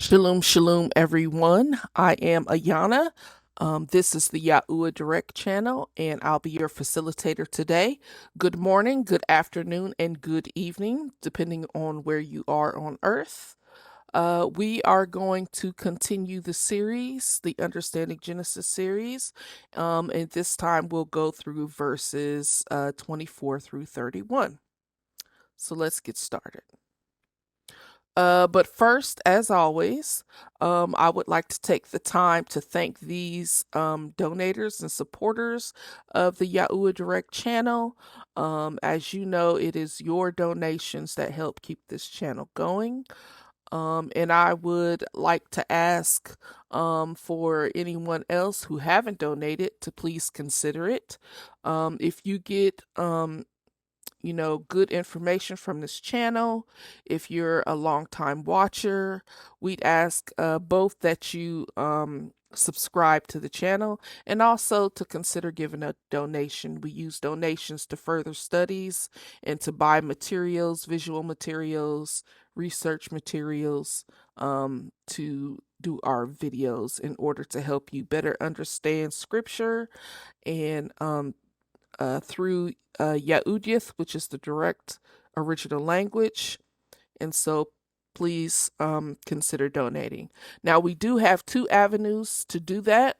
Shalom, shalom, everyone. I am Ayana. This is the YHUHderek channel, and I'll be your facilitator today. Good morning, good afternoon, and good evening, depending on where you are on Earth. We are going to continue the series, the Understanding Genesis series, and this time we'll go through verses 24 through 31. So let's get started. But first, as always, I would like to take the time to thank these donators and supporters of the YHUHderek channel. As you know, it is your donations that help keep this channel going. And I would like to ask for anyone else who haven't donated to please consider it. If you get good information from this channel, if you're a longtime watcher, we'd ask both that you subscribe to the channel and also to consider giving a donation. We use donations to further studies and to buy materials, visual materials, research materials to do our videos in order to help you better understand scripture and through YHUH, which is the direct original language. And so please consider donating. Now, we do have two avenues to do that.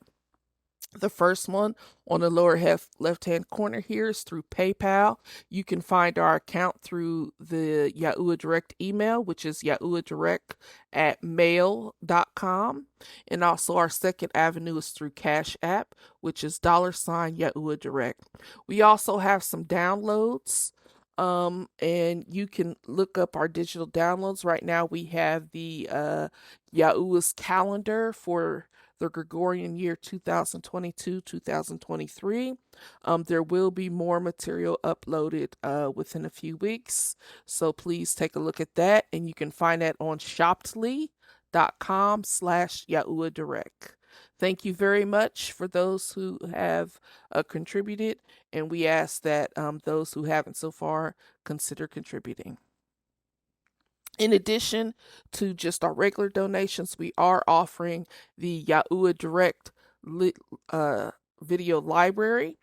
The first one on the lower left-hand corner here is through PayPal. You can find our account through the YHUHderek email, which is YHUHderek@mail.com. And also our second avenue is through CashApp, which is $YHUHderek. We also have some downloads. And you can look up our digital downloads. Right now we have the Yahuwah's calendar for the Gregorian year 2022-2023. There will be more material uploaded within a few weeks, so please take a look at that, and you can find that on shoply.com/YHUHderek. Thank you very much for those who have contributed, and we ask that those who haven't so far consider contributing. In addition to just our regular donations, we are offering the YHUHderek video library.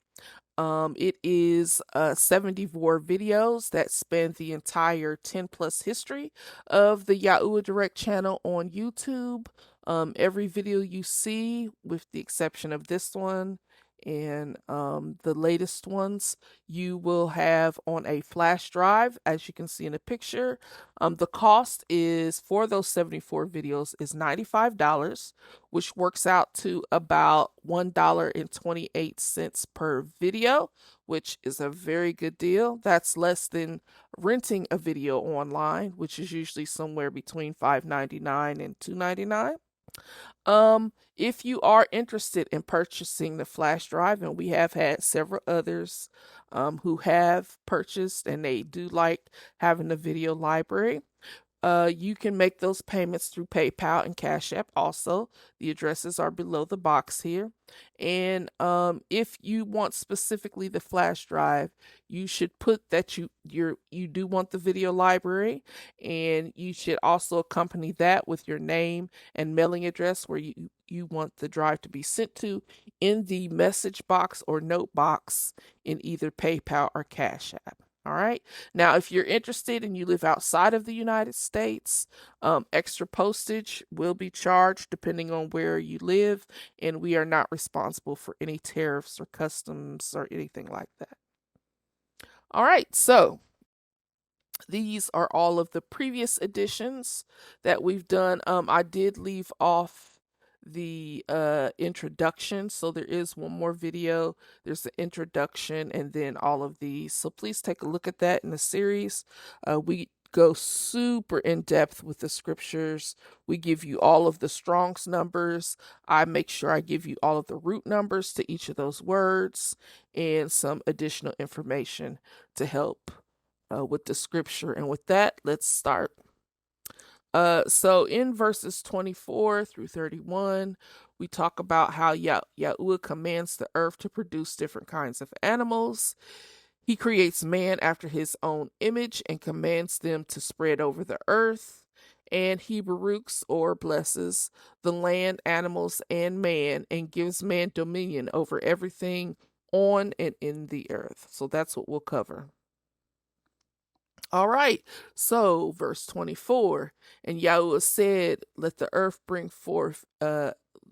It is 74 videos that span the entire 10+ history of the YHUHderek channel on YouTube. Every video you see, with the exception of this one and the latest ones, you will have on a flash drive, as you can see in the picture. The cost is for those 74 videos is $95, which works out to about $1.28 per video, which is a very good deal. That's less than renting a video online, which is usually somewhere between $5.99 and $2.99. If you are interested in purchasing the flash drive, and we have had several others who have purchased and they do like having a video library, you can make those payments through PayPal and CashApp also. The addresses are below the box here. And if you want specifically the flash drive, you should put that you do want the video library, and you should also accompany that with your name and mailing address where you want the drive to be sent to in the message box or note box in either PayPal or CashApp. All right. Now, if you're interested and you live outside of the United States, extra postage will be charged depending on where you live, and we are not responsible for any tariffs or customs or anything like that. All right. So these are all of the previous editions that we've done. I did leave off the introduction, so there is one more video. There's the introduction and then all of these, so please take a look at that in the series. We go super in depth with the scriptures. We give you all of the Strong's numbers. I make sure I give you all of the root numbers to each of those words and some additional information to help with the scripture. And with that, let's start. So in verses 24 through 31, we talk about how Yahuwah commands the earth to produce different kinds of animals. He creates man after his own image and commands them to spread over the earth. and he barooks or blesses the land, animals, and man, and gives man dominion over everything on and in the earth. So that's what we'll cover. All right, so verse 24, and Yahuwah said, let the earth bring forth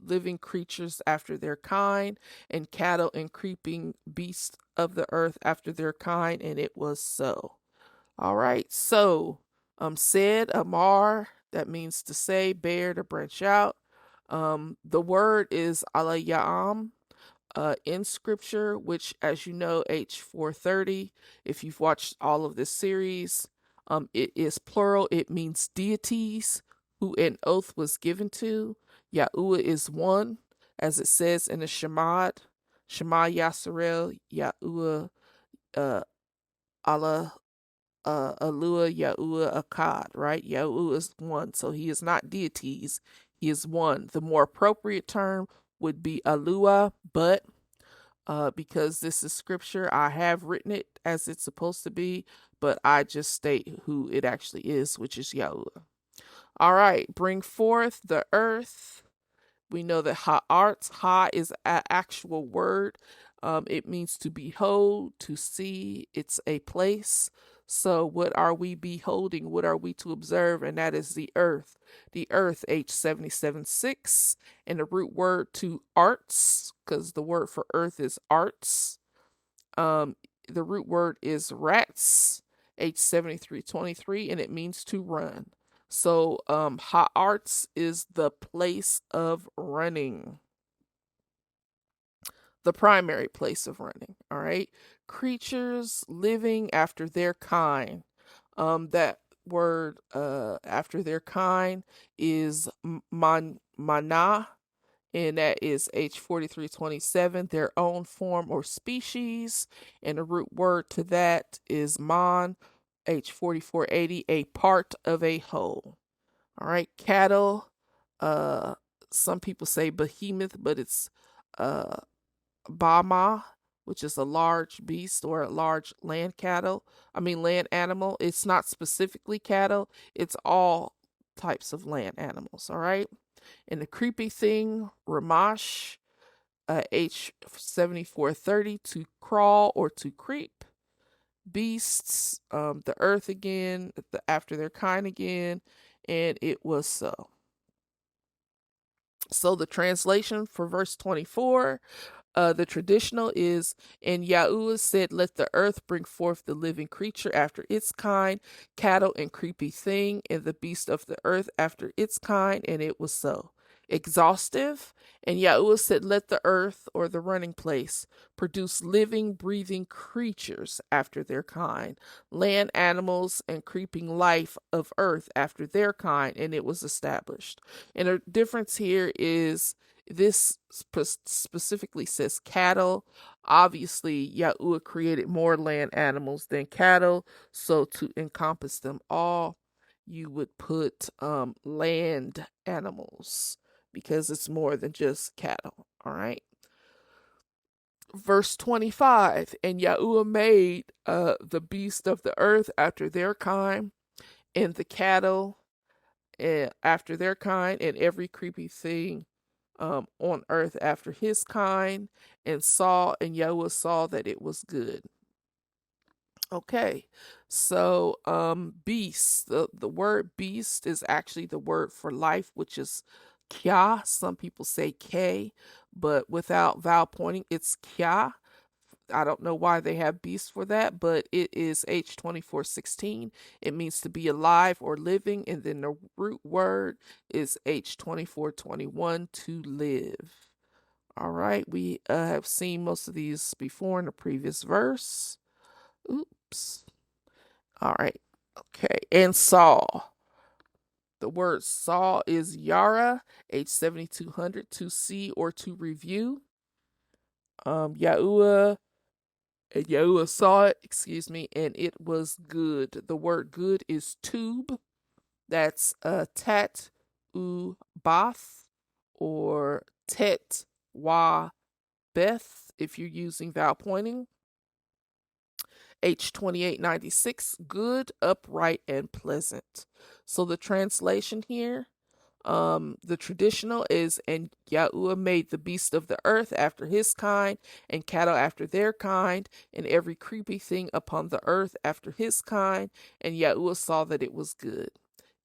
living creatures after their kind, and cattle and creeping beasts of the earth after their kind, and it was so. All right, so said, amar, that means to say, bear, to branch out. The word is alayam, in scripture, which, as you know, H430, if you've watched all of this series, it is plural. It means deities who an oath was given to. Yahuwah is one, as it says in the Shema Yasarel, Yahuwah, Allah, Alua, Yahuwah, Akkad, right? Yahuwah is one, so he is not deities. He is one. The more appropriate term would be Alua, but because this is scripture, I have written it as it's supposed to be, but I just state who it actually is, which is Yahuwah. All right, bring forth the earth. We know that ha is an actual word. It means to behold, to see. It's a place. So what are we beholding? What are we to observe? And that is the earth. The earth, H77.6, and the root word to arts, because the word for earth is arts. The root word is rats, H73.23, and it means to run. So ha-arts is the place of running. The primary place of running. All right. Creatures living after their kind. That word after their kind is mana, and that is H4327, their own form or species. And the root word to that is man, H4480, a part of a whole. All right, cattle. Some people say behemoth, but it's Bama, which is a large beast or a large land animal. It's not specifically cattle, it's all types of land animals, all right? And the creepy thing, Ramash, H7430, to crawl or to creep. Beasts, the earth again, after their kind again, and it was so. So the translation for verse 24, the traditional is, and Yahuwah said, let the earth bring forth the living creature after its kind, cattle and creepy thing, and the beast of the earth after its kind, and it was so. Exhaustive, and Yahuwah said, let the earth, or the running place, produce living, breathing creatures after their kind, land animals and creeping life of earth after their kind, and it was established. And the difference here is this specifically says cattle. Obviously, Yahuwah created more land animals than cattle, so to encompass them all, you would put land animals, because it's more than just cattle. All right. Verse 25, and Yahuwah made the beast of the earth after their kind, and the cattle after their kind, and every creepy thing on earth after his kind, and Yahuwah saw that it was good. Okay, so beast, the word beast is actually the word for life, which is kya. Some people say k, but without vowel pointing, it's kya. I don't know why they have beast for that, but it is H2416. It means to be alive or living, and then the root word is H2421, to live. All right, we have seen most of these before in the previous verse. Oops. All right, okay, and saw. The word saw is yara, H7200, to see or to review. Yahuwah saw it, and it was good. The word good is tube. That's tat u bath, or tet wa beth if you're using vowel pointing. H2896, good, upright, and pleasant. So the translation here, the traditional is, and Yahuwah made the beast of the earth after his kind, and cattle after their kind, and every creepy thing upon the earth after his kind, and Yahuwah saw that it was good.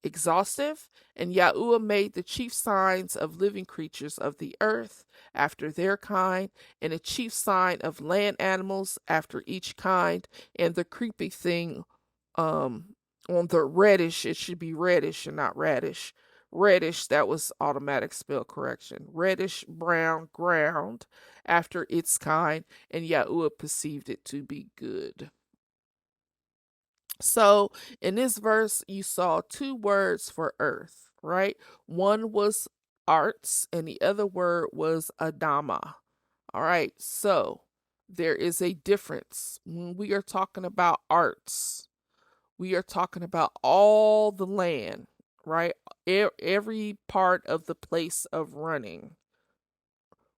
Exhaustive, and Yahuwah made the chief signs of living creatures of the earth after their kind, and a chief sign of land animals after each kind, and the creepy thing on the reddish, it should be reddish and not radish. Reddish, that was automatic spell correction. Reddish-brown ground after its kind, and Yahuwah perceived it to be good. So in this verse, you saw two words for earth, right? One was arts, and the other word was Adama. All right, so there is a difference. When we are talking about arts, we are talking about all the land, right? Every part of the place of running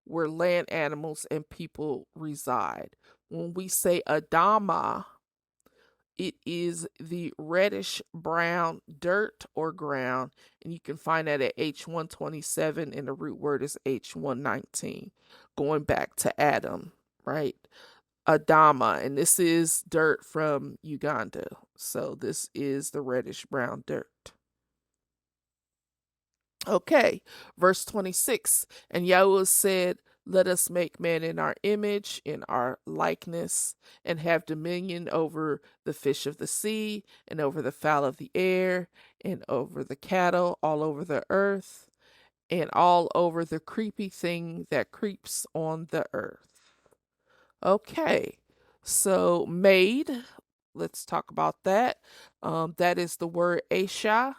where land animals and people reside. When we say Adama, it is the reddish brown dirt or ground, and you can find that at H127, and the root word is H119, going back to Adam, right? Adama, and this is dirt from Uganda. So this is the reddish brown dirt. Okay, verse 26, and Yahuwah said, let us make man in our image, in our likeness, and have dominion over the fish of the sea, and over the fowl of the air, and over the cattle all over the earth, and all over the creepy thing that creeps on the earth. Okay, so made, let's talk about that. That is the word Asha.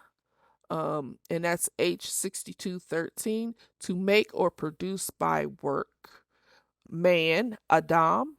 And that's H6213, to make or produce by work. Man, Adam,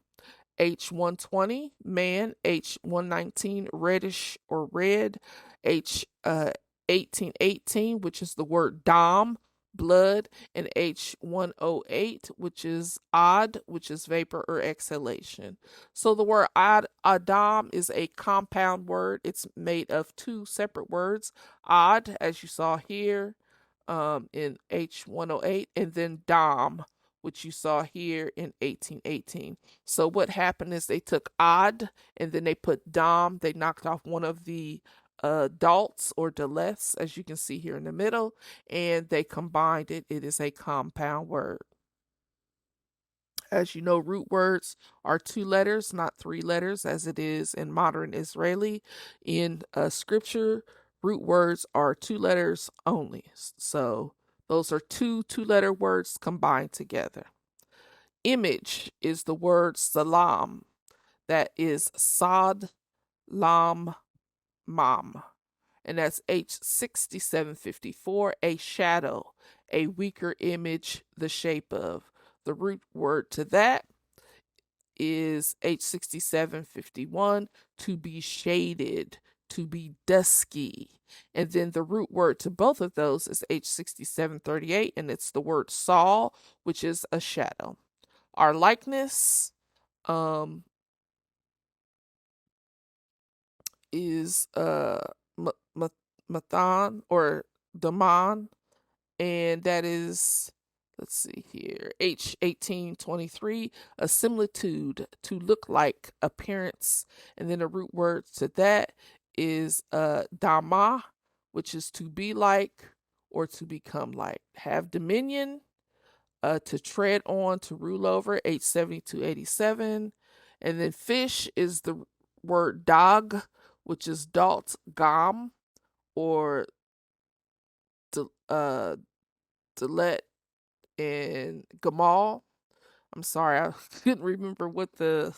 H120, man, H119, reddish or red, H1818, which is the word dam, blood, and H108, which is odd, which is vapor or exhalation. So the word Adam is a compound word. It's made of two separate words, odd, as you saw here in H108, and then dam, which you saw here in 1818. So what happened is they took odd and then they put dam. They knocked off one of the adults or deleths, as you can see here in the middle, and they combined it. It is a compound word. As you know, root words are 2 letters, not 3 letters, as it is in modern Israeli. In scripture, root words are 2 letters only. So those are two 2-letter words combined together. Image is the word salam. That is sad, lam, mam. And that's H6754, a shadow, a weaker image, the shape of. The root word to that is H6751, to be shaded, to be dusky. And then the root word to both of those is H6738, and it's the word Saul, which is a shadow. Our likeness is Mathan or Daman, and that is, let's see here, H1823, a similitude, to look like, appearance. And then the root word to that is Dama, which is to be like or to become like. Have dominion, to tread on, to rule over, H7287. And then fish is the word dog, which is dalt, gam, or Delet and Gamal. I'm sorry, I couldn't remember what the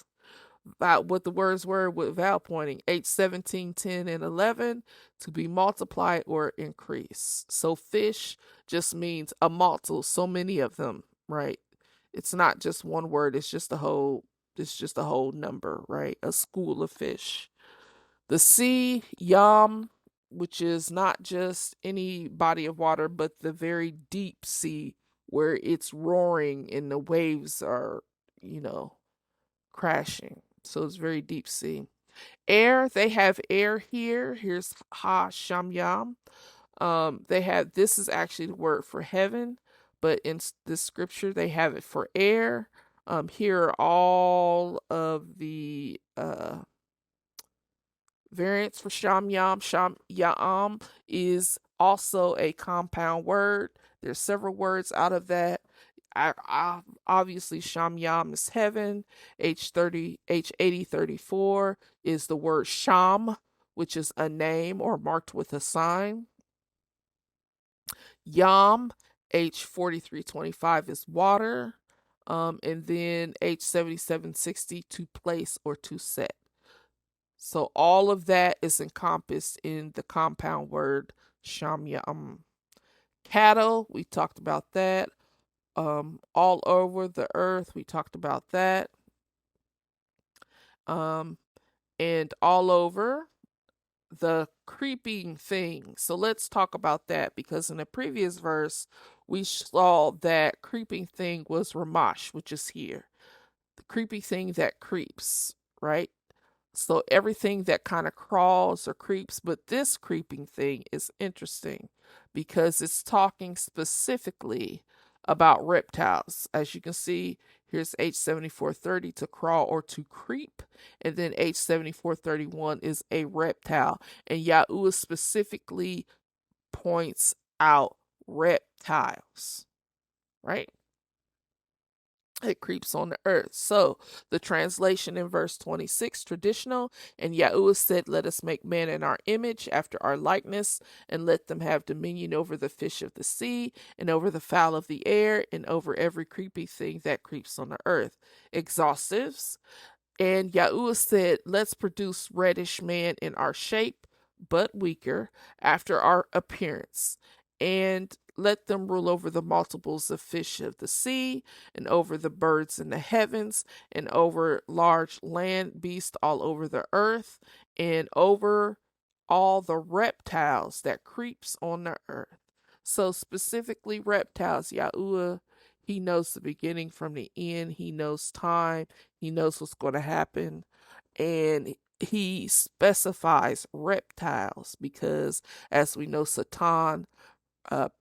words were with vowel pointing. H17, 10, and 11, to be multiplied or increase. So fish just means a multiple, so many of them, right? It's not just one word, it's just a whole number, right? A school of fish. The sea, Yam, which is not just any body of water, but the very deep sea where it's roaring and the waves are, crashing. So it's very deep sea. Air, they have air here. Here's ha sham yam. They have, this is actually the word for heaven, but in this scripture they have it for air. Here are all of the variants for sham yam. Sham yam is also a compound word. There's several words out of that. Obviously sham yam is heaven. H8034 is the word sham, which is a name or marked with a sign. Yam, H4325 is water. And then H7760 to place or to set. So all of that is encompassed in the compound word sham yam. Cattle, we talked about that. All over the earth, we talked about that. And all over the creeping thing. So let's talk about that, because in the previous verse, we saw that creeping thing was Ramash, which is here. The creepy thing that creeps, right? So everything that kind of crawls or creeps, but this creeping thing is interesting because it's talking specifically about reptiles. As you can see, here's H7430 to crawl or to creep, and then H7431 is a reptile. And Yahuwah specifically points out reptiles, right? It creeps on the earth. So the translation in verse 26, traditional, and Yahuwah said, let us make man in our image after our likeness, and let them have dominion over the fish of the sea, and over the fowl of the air, and over every creepy thing that creeps on the earth. Exhaustives. And Yahuwah said, let's produce reddish man in our shape, but weaker, after our appearance, and let them rule over the multiples of fish of the sea, and over the birds in the heavens, and over large land beasts all over the earth, and over all the reptiles that creeps on the earth. So specifically reptiles, Yahuwah, he knows the beginning from the end. He knows time. He knows what's going to happen. And he specifies reptiles because, as we know, Satan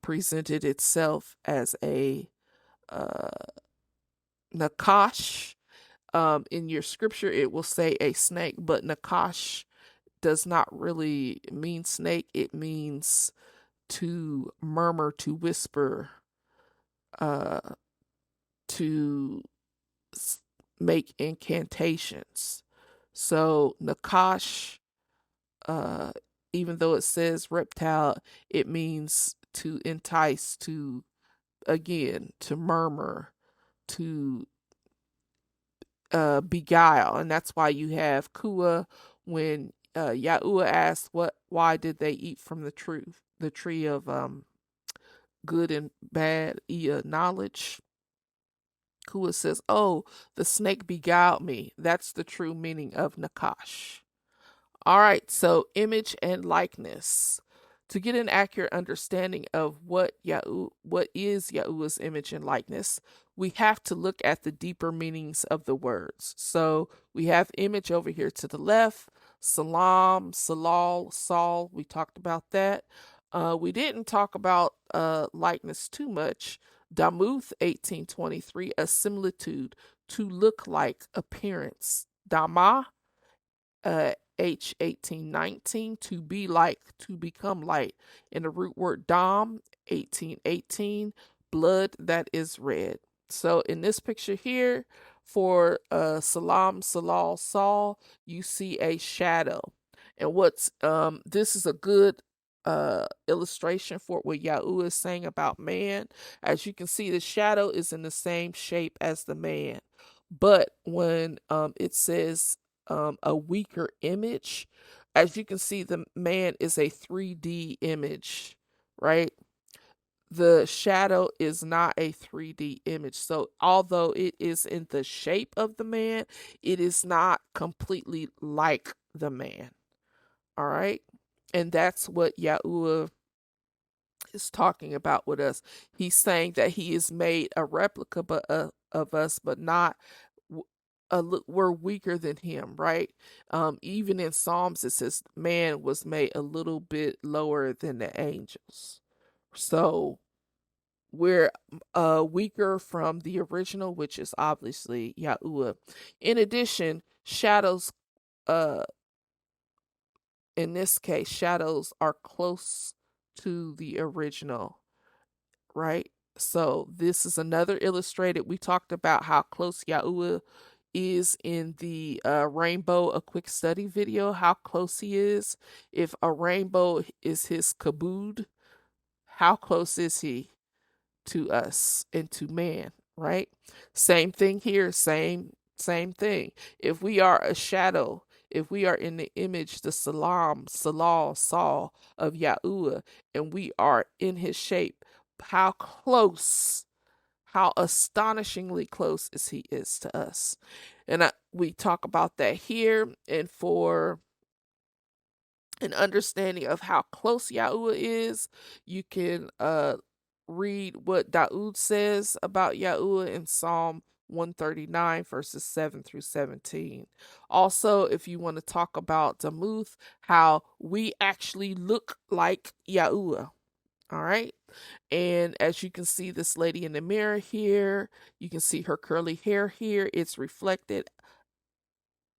presented itself as a nakash. In your scripture, it will say a snake, but nakash does not really mean snake. It means to murmur, to whisper, to make incantations. So nakash, even though it says reptile, it means to entice, to, again, to murmur, to beguile. And that's why you have Kua when Yahuwah asked, why did they eat from the tree of good and bad knowledge? Kua says, oh, the snake beguiled me. That's the true meaning of nakash. All right, so image and likeness. To get an accurate understanding of what is Yahuwah's image and likeness, we have to look at the deeper meanings of the words. So we have image over here to the left, salam, salal, Saul. We talked about that. We didn't talk about likeness too much. Damuth 1823, a similitude, to look like, appearance. Dama H1819, to be like, to become like. In the root word dam 1818, blood that is red. So in this picture here, for salam, salal, Saul, you see a shadow. And what's this is a good illustration for what Yahuwah is saying about man. As you can see, the shadow is in the same shape as the man. But when it says a weaker image, as you can see, the man is a 3D image, right? The shadow is not a 3D image. So although it is in the shape of the man, it is not completely like the man. All right. And that's what Yahuwah is talking about with us. He's saying that he is made a replica of us, but not we're weaker than him, right? Even in Psalms, it says man was made a little bit lower than the angels. So we're weaker from the original, which is obviously Yahuwah. In addition, shadows, uh, in this case, shadows are close to the original, right? So this is another illustrated. We talked about how close Yahuwah is in the rainbow, a quick study video, how close he is. If a rainbow is his kabod, how close is he to us and to man, right? Same thing here, same thing. If we are a shadow, if we are in the image, the Saul of Yahuwah, and we are in his shape, how close, how astonishingly close is he is to us. And we talk about that here, and for an understanding of how close Yahuwah is, you can read what Daud says about Yahuwah in Psalm 139, verses 7 through 17. Also, if you want to talk about Damuth, how we actually look like Yahuwah. All right. And as you can see, this lady in the mirror here, you can see her curly hair here. It's reflected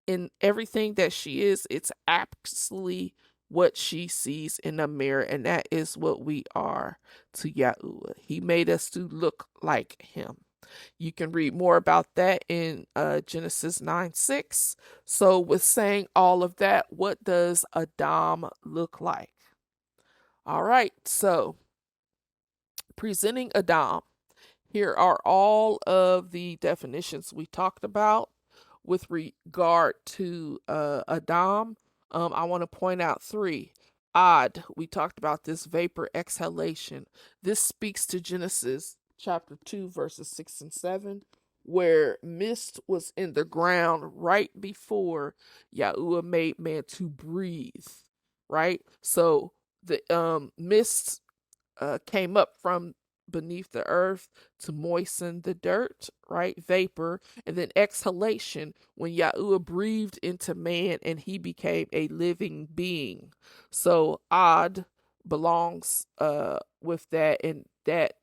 in everything that she is. It's absolutely what she sees in the mirror, and that is what we are to Yahuwah. He made us to look like him. You can read more about that in Genesis 9:6. So with saying all of that, what does Adam look like? All right, so presenting Adam. Here are all of the definitions we talked about with regard to Adam. I want to point out 3. Odd, we talked about this vapor exhalation. This speaks to Genesis chapter 2, verses 6 and 7, where mist was in the ground right before Yahuwah made man to breathe, right? So the mist came up from beneath the earth to moisten the dirt, right? Vapor, and then exhalation when Yahuwah breathed into man and he became a living being. So Ad belongs with that, and that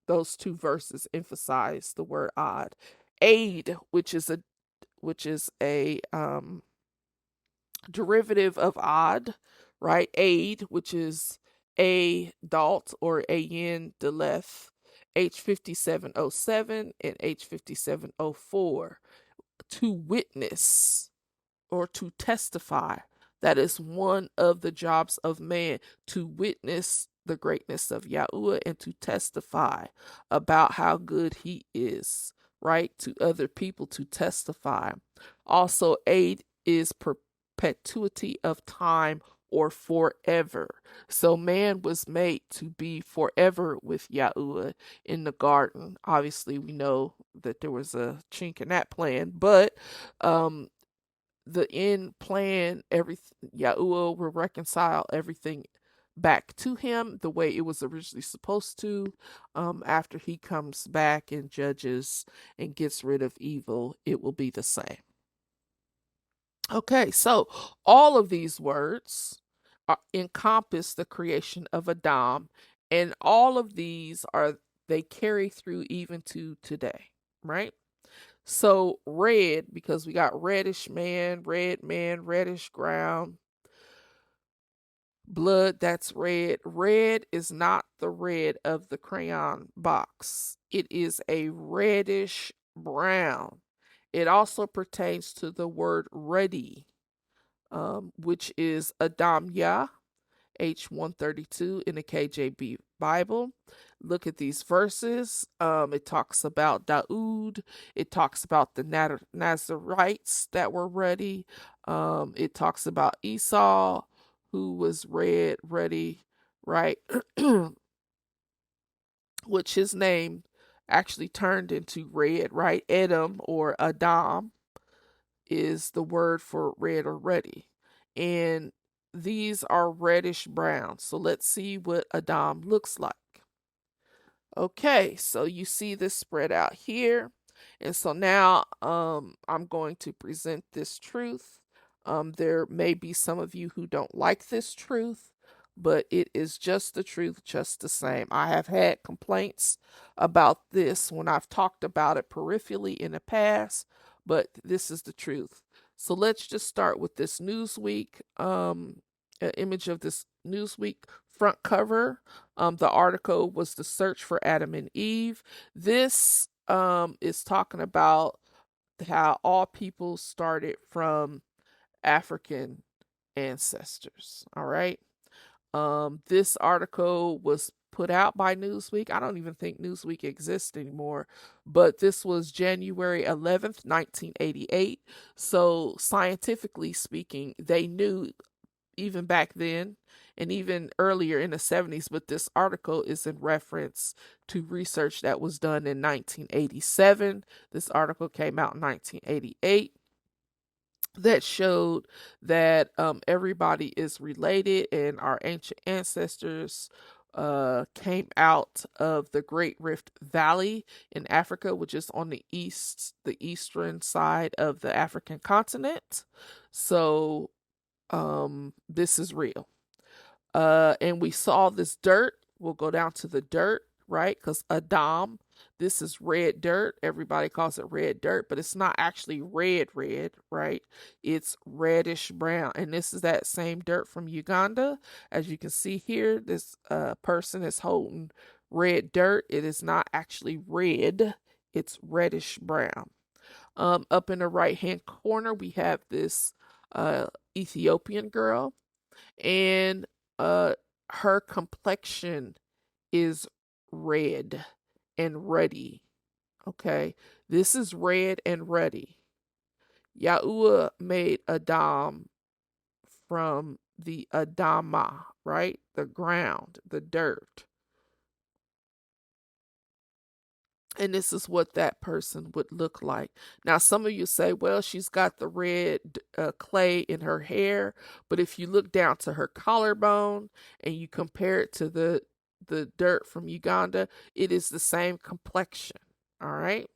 those 2 verses emphasize the word Ad. Aid, which is a derivative of odd, right? Aid, which is a dalt or an deleth, H5707 and H5704. To witness or to testify. That is one of the jobs of man, to witness the greatness of Yahuwah and to testify about how good he is, right? To other people, to testify. Also, aid is perpetuity of time or forever. So man was made to be forever with Yahuwah in the garden. Obviously, we know that there was a chink in that plan, but the end plan, everything, Yahuwah will reconcile everything back to him the way it was originally supposed to. After he comes back and judges and gets rid of evil, it will be the same. Okay, so all of these words encompass the creation of Adam, and all of these they carry through even to today, right? So red, because we got reddish man, reddish ground, blood, that's red. Red is not the red of the crayon box. It is a reddish brown. It also pertains to the word ready, which is Adam Yah, H132 in the KJV Bible. Look at these verses. It talks about Daud. It talks about the Nazarites that were ready. It talks about Esau, who was ready, right? Which his name actually turned into red, right? Edom or Adam is the word for red or ready. And these are reddish brown. So let's see what Adam looks like. Okay, so you see this spread out here. And so now I'm going to present this truth. There may be some of you who don't like this truth, but it is just the truth, just the same. I have had complaints about this when I've talked about it peripherally in the past, but this is the truth. So let's just start with this Newsweek image of this Newsweek front cover. The article was The Search for Adam and Eve. This is talking about how all people started from African ancestors. All right. This article was put out by Newsweek. I don't even think Newsweek exists anymore, but this was January 11th, 1988. So scientifically speaking, they knew even back then and even earlier in the 70s, but this article is in reference to research that was done in 1987. This article came out in 1988 that showed that everybody is related and our ancient ancestors came out of the Great Rift Valley in Africa, which is on the eastern side of the African continent. So this is real. And we saw this dirt. We'll go down to the dirt, right? Because Adam, this is red dirt. Everybody calls it red dirt, but it's not actually red, right? It's reddish brown. And this is that same dirt from Uganda. As you can see here, this person is holding red dirt. It is not actually red. It's reddish brown. Up in the right-hand corner, we have this Ethiopian girl, and her complexion is red and ruddy. Okay, this is red and ruddy. Yahuwah made Adam from the Adama, right? The ground, the dirt. And this is what that person would look like. Now, some of you say, well, she's got the red clay in her hair. But if you look down to her collarbone and you compare it to the dirt from Uganda, it is the same complexion. All right.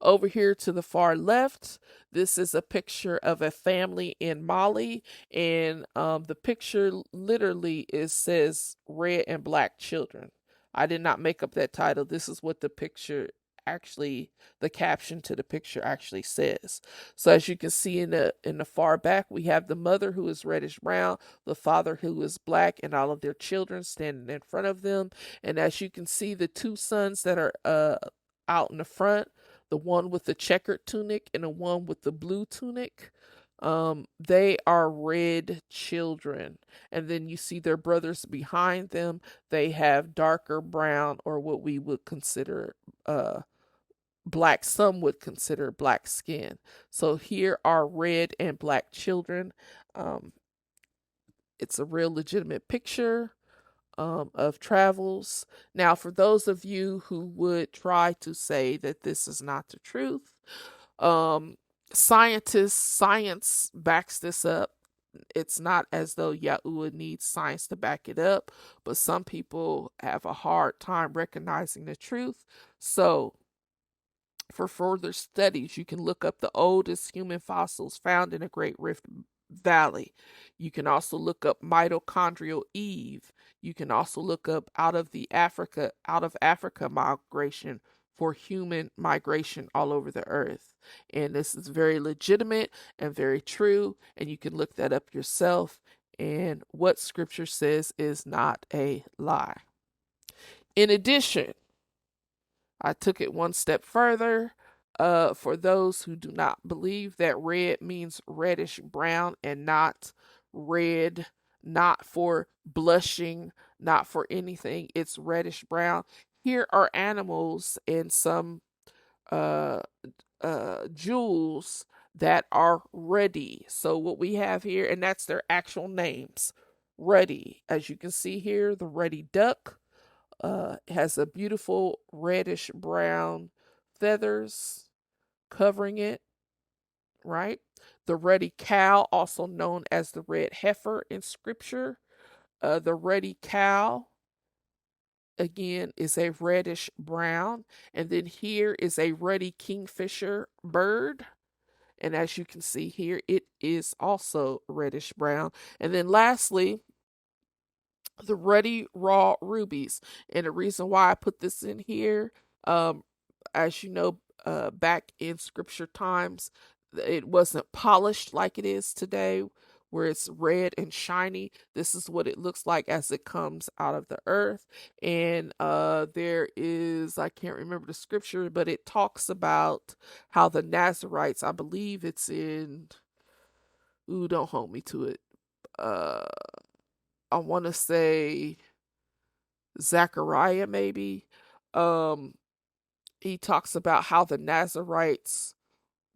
Over here to the far left, this is a picture of a family in Mali. And the picture literally says red and black children. I did not make up that title. This is what the picture actually, the caption to the picture actually says. So as you can see in the far back, we have the mother who is reddish brown, the father who is black, and all of their children standing in front of them. And as you can see, the two sons that are out in the front, the one with the checkered tunic and the one with the blue tunic, they are red children. And then you see their brothers behind them. They have darker brown, or what we would consider black. Some would consider black skin. So here are red and black children. It's a real legitimate picture of travels. Now, for those of you who would try to say that this is not the truth, science backs this up. It's not as though Yahuwah needs science to back it up, but some people have a hard time recognizing the truth. So for further studies, you can look up the oldest human fossils found in the Great Rift Valley. You can also look up mitochondrial Eve. You can also look up out of Africa migration for human migration all over the earth. And this is very legitimate and very true, and you can look that up yourself. And what scripture says is not a lie. In addition, I took it one step further. For those who do not believe that red means reddish brown and not red, not for blushing, not for anything, it's reddish brown. Here are animals and some jewels that are ruddy. So what we have here, and that's their actual names, ruddy. As you can see here, the ruddy duck has a beautiful reddish brown feathers covering it, right? The ruddy cow, also known as the red heifer in scripture. The ruddy cow again is a reddish brown. And then here is a ruddy kingfisher bird. And as you can see here, it is also reddish brown. And then lastly, the ruddy raw rubies. And the reason why I put this in here, um, as you know, back in scripture times, it wasn't polished like it is today, where it's red and shiny. This is what it looks like as it comes out of the earth. And there is, I can't remember the scripture, but it talks about how the Nazarites, I believe it's in, ooh, don't hold me to it. I want to say Zechariah, maybe. Um, he talks about how the Nazarites,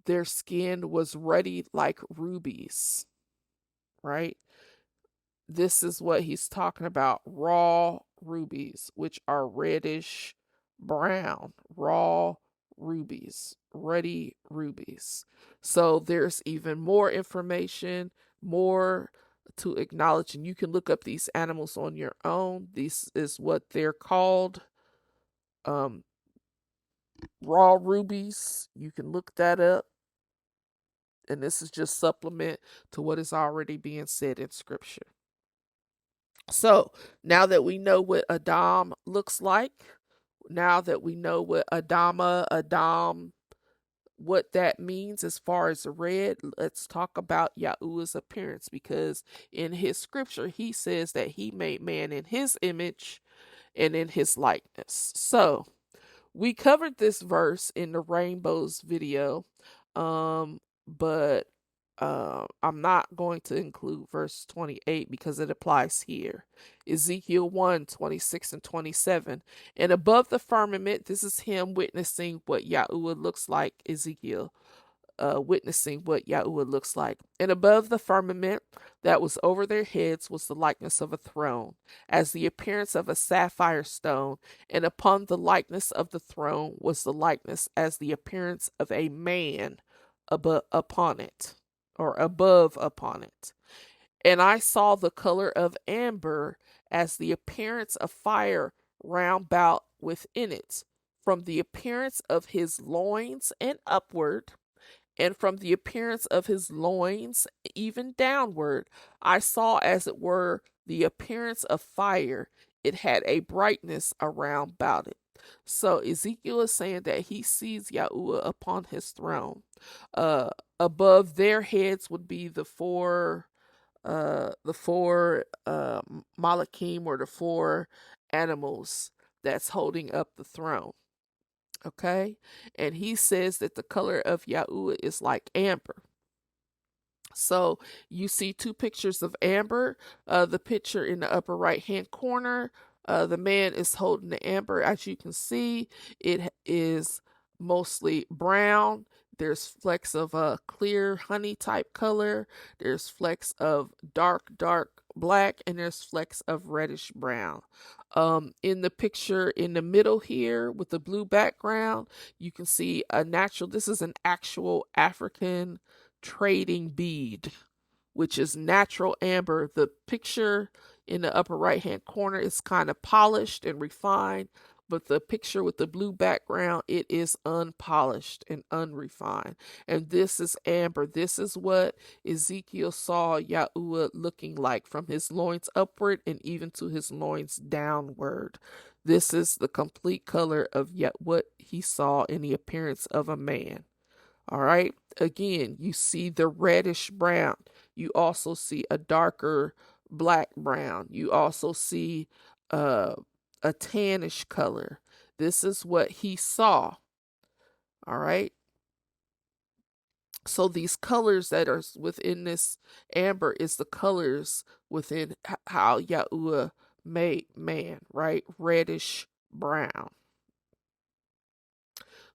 their skin was ruddy like rubies, right? This is what he's talking about, raw rubies, which are reddish brown, raw rubies, ruddy rubies. So there's even more information, more to acknowledge, and you can look up these animals on your own. This is what they're called. Um, raw rubies. You can look that up. And this is just supplement to what is already being said in scripture. So now that we know what Adam looks like, now that we know what Adam, what that means as far as red, let's talk about Yahuwah's appearance, because in his scripture, he says that he made man in his image and in his likeness. So we covered this verse in the rainbows video, but I'm not going to include verse 28 because it applies here. Ezekiel 1:26 and 27. And above the firmament, this is him witnessing what Yahuwah looks like. Ezekiel witnessing what Yahuwah looks like. And above the firmament that was over their heads was the likeness of a throne, as the appearance of a sapphire stone, and upon the likeness of the throne was the likeness as the appearance of a man upon it, or above upon it. And I saw the color of amber as the appearance of fire round about within it, from the appearance of his loins and upward, and from the appearance of his loins even downward, I saw as it were the appearance of fire. It had a brightness around about it. So Ezekiel is saying that he sees Yahuwah upon his throne. Above their heads would be the four Malachim, or the four animals that's holding up the throne. Okay, and he says that the color of Yahuwah is like amber. So you see two pictures of amber. The picture in the upper right hand corner, the man is holding the amber. As you can see, it is mostly brown. There's flecks of a clear honey type color. There's flecks of dark black, and there's flecks of reddish brown. In the picture in the middle here with the blue background, you can see this is an actual African trading bead, which is natural amber. The picture in the upper right hand corner is kind of polished and refined, but the picture with the blue background, it is unpolished and unrefined. And this is amber. This is what Ezekiel saw Yahuwah looking like, from his loins upward and even to his loins downward. This is the complete color of what he saw in the appearance of a man. All right. Again, you see the reddish brown. You also see a darker black brown. You also see a tannish color. This is what he saw. All right. So these colors that are within this amber is the colors within how Yahuwah made man, right? Reddish brown.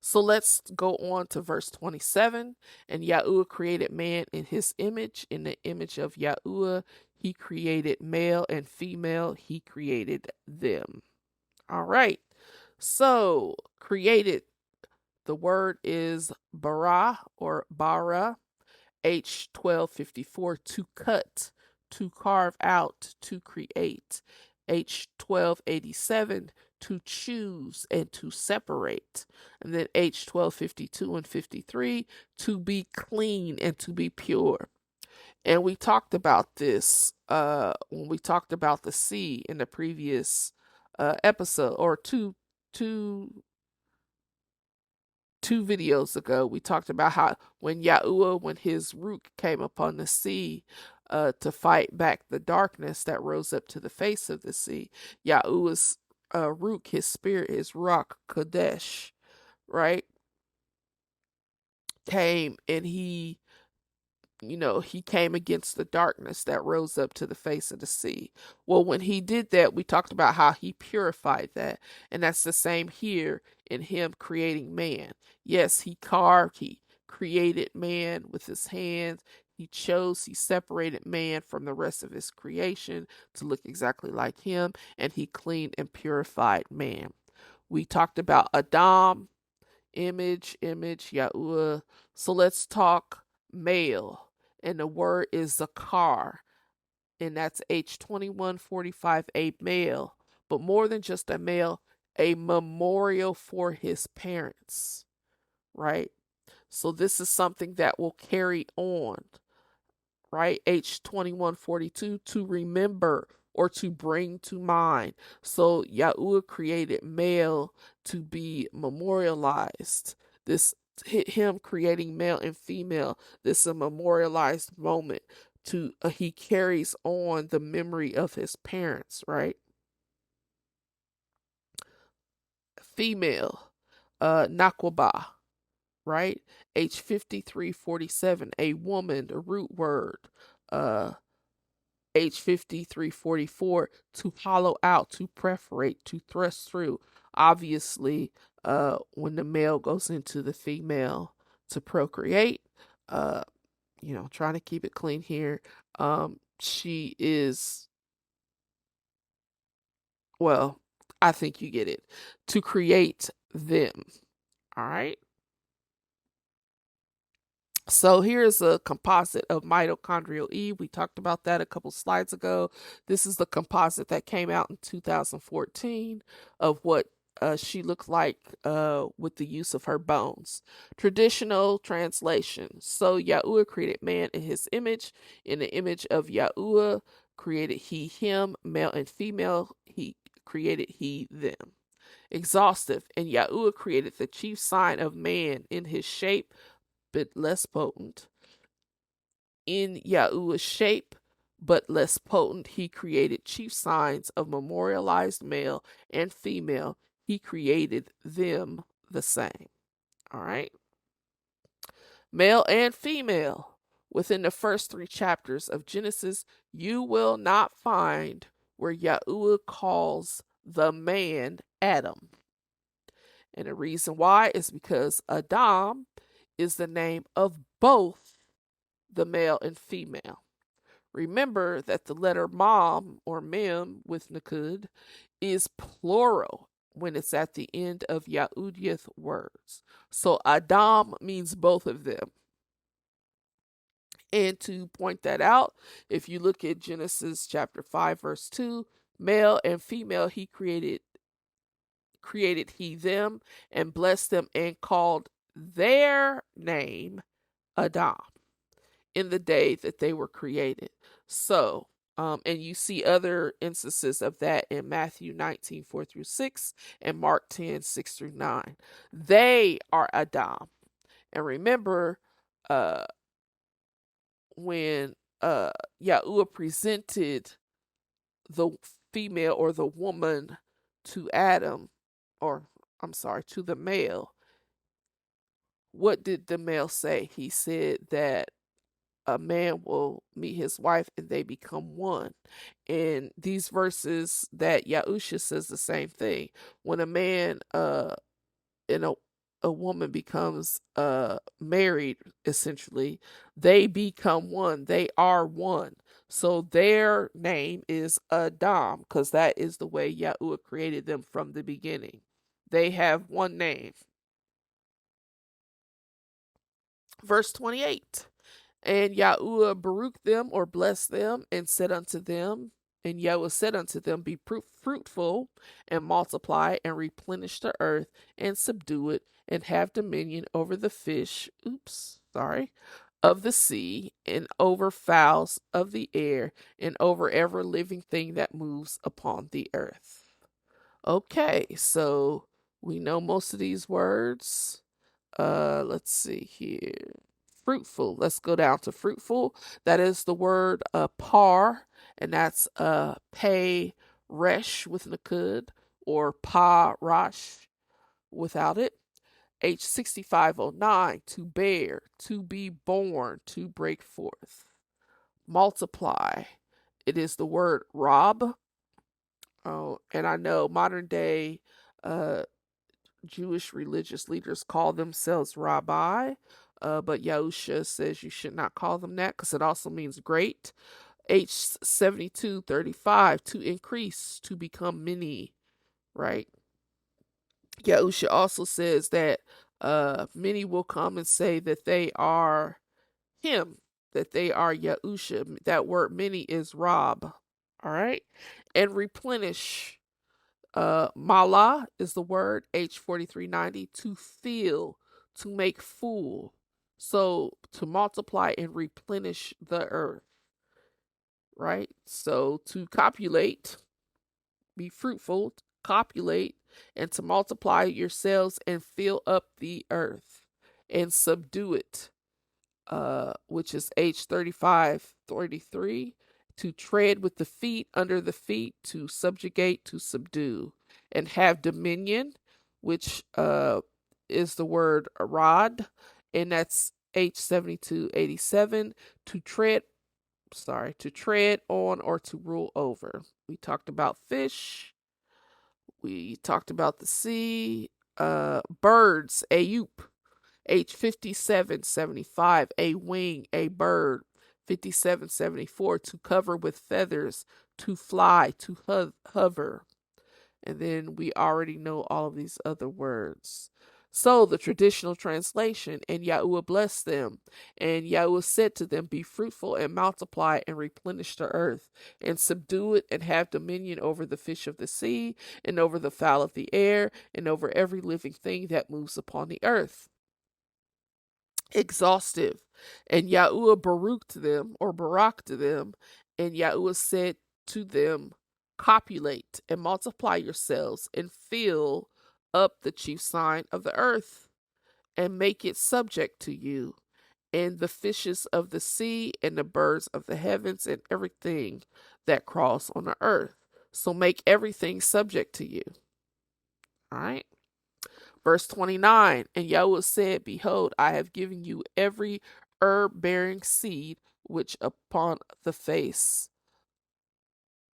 So let's go on to verse 27. And Yahuwah created man in his image. In the image of Yahuwah, he created male and female. He created them. All right. So created, the word is bara, or bara, H1254, to cut, to carve out, to create. H1287, to choose and to separate. And then H 52 and 53, to be clean and to be pure. And we talked about this when we talked about the sea in the previous episode, or two videos ago. We talked about how when Yahuwah, when his root came upon the sea to fight back the darkness that rose up to the face of the sea, Yahuwah's root, his spirit, his rock Kadesh, right, came, and he came against the darkness that rose up to the face of the sea. Well, when he did that, we talked about how he purified that. And that's the same here in him creating man. Yes, he created man with his hands. He separated man from the rest of his creation to look exactly like him, and he cleaned and purified man. We talked about Adam, image, Yahuwah. So let's talk male. And the word is zakar, and that's H 2145, a male, but more than just a male, a memorial for his parents, right? So this is something that will carry on, right? H 2142, to remember or to bring to mind. So Yahuwah created male to be memorialized. Him creating male and female, this is a memorialized moment. He carries on the memory of his parents, right? Female, nakwaba, right? H 5347, a woman, the root word. H 5344, to hollow out, to perforate, to thrust through. Obviously, when the male goes into the female to procreate, trying to keep it clean here. She is, well, I think you get it, to create them. All right. So here's a composite of mitochondrial E. We talked about that a couple slides ago. This is the composite that came out in 2014 of what she looked like with the use of her bones. Traditional translation. So Yahuwah created man in his image. In the image of Yahuwah created he him, male and female. He created he them. Exhaustive. And Yahuwah created the chief sign of man in his shape, but less potent. In Yahuwah's shape, but less potent, he created chief signs of memorialized male and female. He created them the same. All right. Male and female. Within the first 3 chapters of Genesis, you will not find where Yahuwah calls the man Adam. And the reason why is because Adam is the name of both the male and female. Remember that the letter mom or mem with nakud is plural when it's at the end of YHUH words. So Adam means both of them. And to point that out, if you look at Genesis chapter 5, verse 2, male and female, he created he them and blessed them and called their name Adam in the day that they were created. So, and you see other instances of that in Matthew 19, 4 through 6 and Mark 10, 6 through 9. They are Adam. And remember, when Yahuwah presented the female or the woman to Adam, or I'm sorry, to the male, what did the male say? He said that a man will meet his wife and they become one. And these verses that Yahusha says the same thing. When a man and a woman becomes married, essentially, they become one. They are one. So their name is Adam, because that is the way Yahuwah created them from the beginning. They have one name. Verse 28. And Yahuwah baruch them, or blessed them, and said unto them, And Yahuwah said unto them, Be fruitful and multiply and replenish the earth and subdue it and have dominion over the fish, of the sea and over fowls of the air and over every living thing that moves upon the earth. Okay, so we know most of these words. Let's see here. Fruitful. Let's go down to fruitful. That is the word par, and that's pay resh with nakud or pa rash without it. H6509, to bear, to be born, to break forth. Multiply. It is the word rob. Oh, and I know modern day Jewish religious leaders call themselves rabbi, but Yahushua says you should not call them that because it also means great. H7235, to increase, to become many, right? Yahushua also says that many will come and say that they are him, that they are Yahushua. That word many is Rab, all right? And replenish. Mala is the word, H4390, to fill, to make full. So to multiply and replenish the earth, right? So to copulate, be fruitful, copulate, and to multiply yourselves and fill up the earth and subdue it, which is H3533, to tread with the feet, under the feet, to subjugate, to subdue, and have dominion, which is the word arad, and that's H7287, to tread on or to rule over. We talked about fish. We talked about the sea. Birds, ayup. H5775, a wing, a bird. 5774, to cover with feathers, to fly, to hover. And then we already know all of these other words. So the traditional translation, and Yahuwah blessed them, and Yahuwah said to them, Be fruitful and multiply and replenish the earth, and subdue it and have dominion over the fish of the sea, and over the fowl of the air, and over every living thing that moves upon the earth. Exhaustive. And Yahuwah baraked them, and Yahuwah said to them, Copulate and multiply yourselves and fill up the chief sign of the earth and make it subject to you, and the fishes of the sea and the birds of the heavens and everything that crawls on the earth. So make everything subject to you. All right. Verse 29, and Yahuwah said, Behold, I have given you every herb-bearing seed which upon the face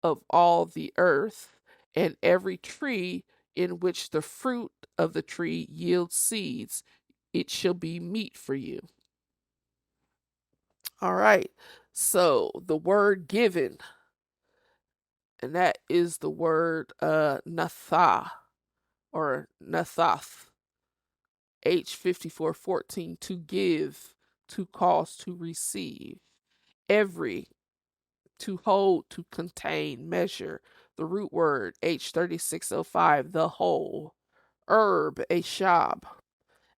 of all the earth, and every tree in which the fruit of the tree yields seeds, it shall be meat for you. All right, so the word given, and that is the word nathah or nathath. H5414, to give, to cause, to receive. Every, to hold, to contain, measure. The root word, H3605, the whole. Herb, a shab.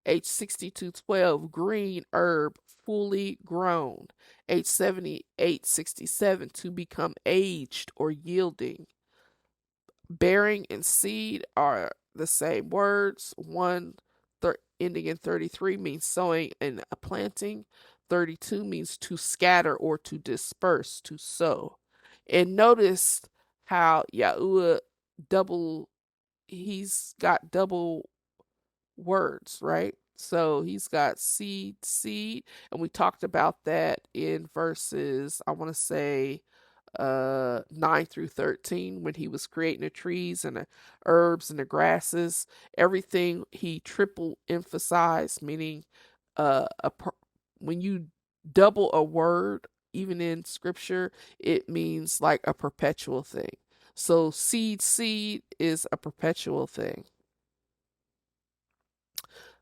H6212, green herb, fully grown. H7867, to become aged or yielding. Bearing and seed are the same words. One ending in 33 means sowing and planting. 32 means to scatter or to disperse, to sow. And notice how Yahuwah he's got double words, right? So he's got seed, and we talked about that in verses, I want to say 9 through 13, when he was creating the trees and the herbs and the grasses. Everything he triple emphasized, meaning when you double a word, even in scripture, it means like a perpetual thing. So seed is a perpetual thing.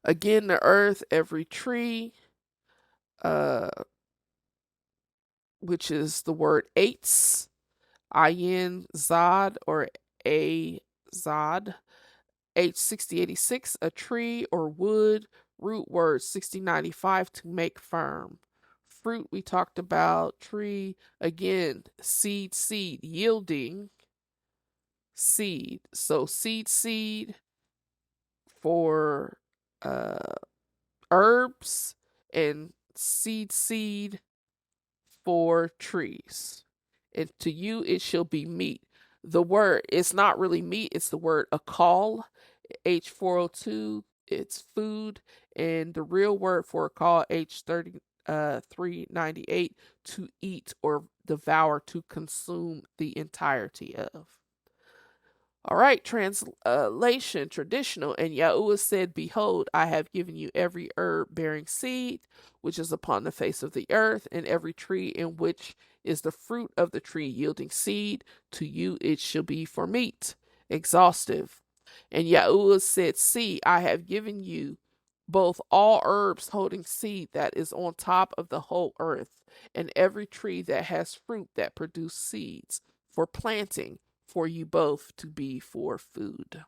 Again, the earth, every tree, which is the word eitz, Ayin Zod or A Zod. H6086, a tree or wood. Root word 6095, to make firm. Fruit, we talked about. Tree, again, seed, yielding seed. So seed for herbs, and seed for trees. And to you it shall be meat. The word, it's not really meat, it's the word akal, H402, it's food, and the real word for akal, H398, to eat or devour, to consume the entirety of. All right, translation, traditional. And Yahuwah said, behold, I have given you every herb bearing seed, which is upon the face of the earth, and every tree in which is the fruit of the tree yielding seed. To you it shall be for meat. Exhaustive. And Yahuwah said, see, I have given you both all herbs holding seed that is on top of the whole earth, and every tree that has fruit that produce seeds for planting, for you both to be for food.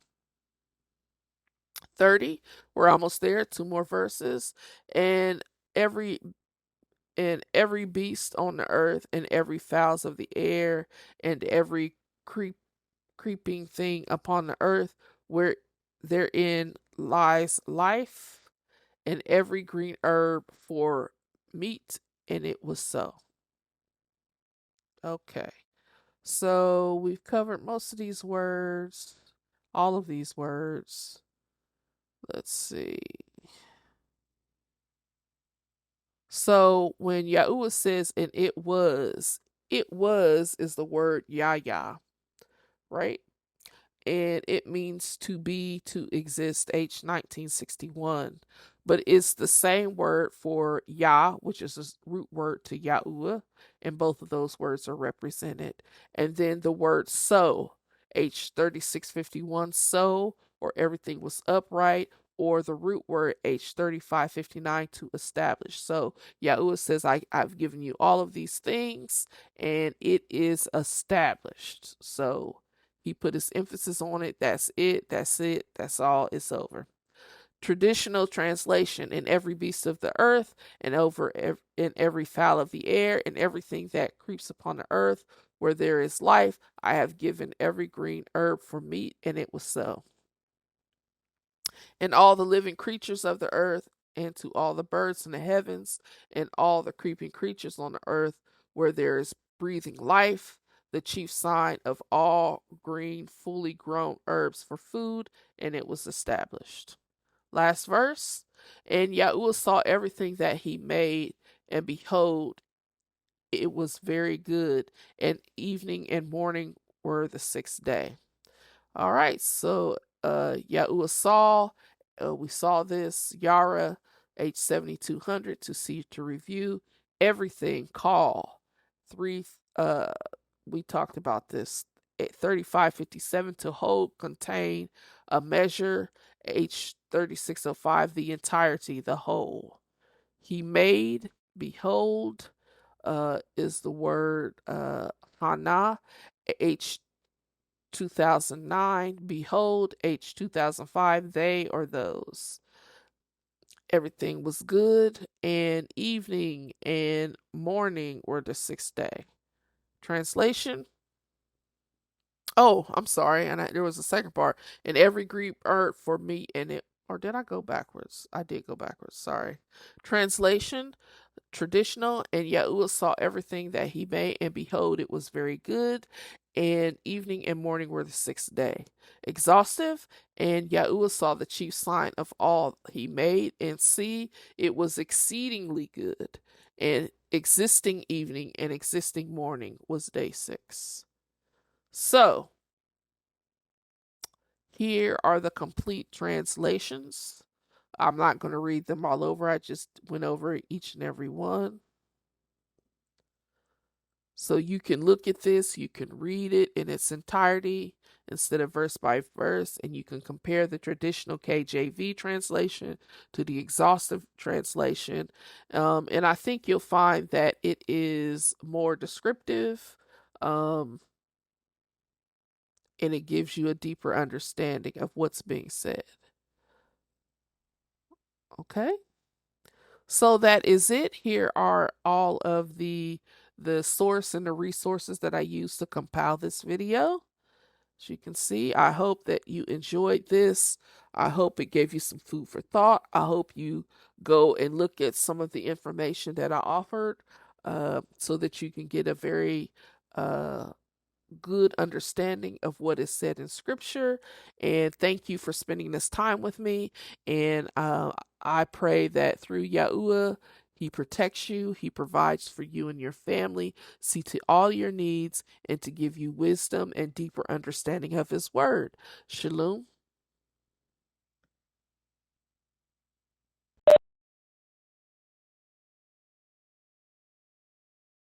30, we're almost there, 2 more verses. And every beast on the earth, and every fowls of the air, and every creeping thing upon the earth, where therein lies life, and every green herb for meat. And it was so. Okay. So we've covered most of these words, all of these words. Let's see. So when Yahuwah says, and it was is the word Yah, right? And it means to be, to exist, H1961. But it's the same word for Yah, which is a root word to Yahuwah, and both of those words are represented. And then the word so, H3651, so, or everything was upright, or the root word H3559, to establish. So Yahuwah says, I've given you all of these things, and it is established. So he put his emphasis on it. That's it. That's all. It's over. Traditional translation: in every beast of the earth, and in every fowl of the air, and everything that creeps upon the earth, where there is life, I have given every green herb for meat. And it was so. And all the living creatures of the earth, and to all the birds in the heavens, and all the creeping creatures on the earth, where there is breathing life, the chief sign of all green, fully grown herbs for food. And it was established. Last verse. And Yahuwah saw everything that he made, and behold, it was very good. And evening and morning were the 6th day. All right, so Yahuwah saw, we saw this, Yara, H7200, to see, to review, everything, call, 3, we talked about this, 3557, to hold, contain, a measure, H3605, the entirety, the whole. He made, behold, is the word Hana, H 2009, behold, H 2005, they or those. Everything was good, and evening and morning were the 6th day. Translation. Oh, I'm sorry, and there was a second part. And every green herb for meat, and it, or did I go backwards? I did go backwards, sorry. Translation. Traditional. And Yahuwah saw everything that he made, and behold, it was very good. And evening and morning were the 6th day. Exhaustive. And Yahuwah saw the chief sign of all he made, and see, it was exceedingly good. And existing evening and existing morning was day 6. So here are the complete translations. I'm not going to read them all over. I just went over each and every one. So you can look at this, you can read it in its entirety instead of verse by verse, and you can compare the traditional KJV translation to the exhaustive translation. And I think you'll find that it is more descriptive. and it gives you a deeper understanding of what's being said. Okay? So that is it. Here are all of the source and the resources that I used to compile this video. As you can see, I hope that you enjoyed this. I hope it gave you some food for thought. I hope you go and look at some of the information that I offered so that you can get a very good understanding of what is said in scripture. And thank you for spending this time with me. And I pray that through Yahuwah, he protects you, he provides for you and your family, see to all your needs, and to give you wisdom and deeper understanding of his word. Shalom.